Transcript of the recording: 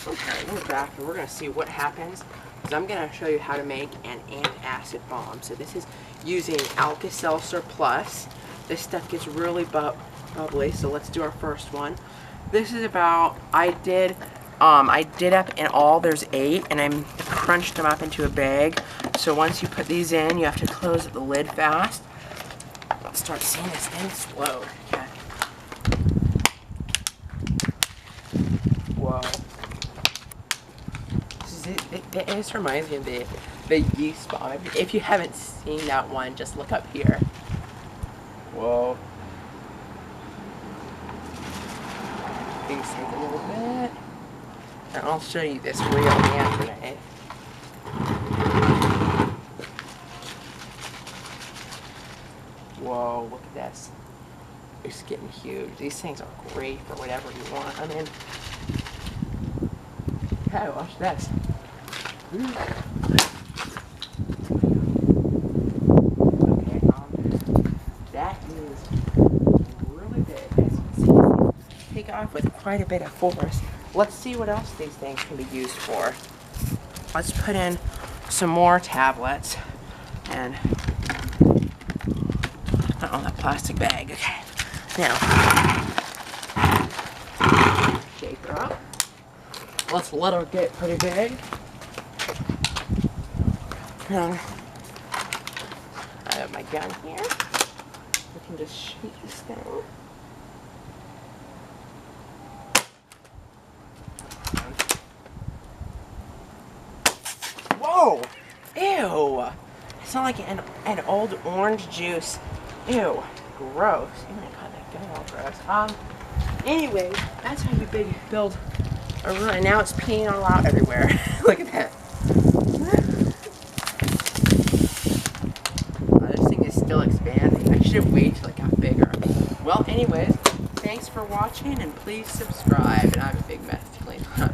Okay, we're back and we're going to see what happens. Because I'm going to show you how to make an antacid bomb. So this is using Alka-Seltzer Plus. This stuff gets really bubbly, so let's do our first one. This is about, I did up in all, there's 8, and I crunched them up into a bag. So once you put these in, you have to close the lid fast. Let's start seeing this thing explode. Okay. Whoa. This reminds me of the yeast bomb. If you haven't seen that one, just look up here. Whoa. These take a little bit. And I'll show you this real grenade. Whoa, look at this. It's getting huge. These things are great for whatever you want. I mean, okay, watch this. Okay, that is really big. As you can see, take off with quite a bit of force. Let's see what else these things can be used for. Let's put in some more tablets and on that plastic bag. Okay, now shake her up. Let's let her get pretty big. Now I have my gun here. We can just shoot this thing. Whoa! Ew! It's not like an old orange juice. Ew. Gross. Even I caught that gun all gross. Anyway, that's how you build a room. And now it's peeing all out everywhere. Look at that. This thing is still expanding. I should have waited till it got bigger. Well, anyways, thanks for watching and please subscribe. And I have a big mess to clean up.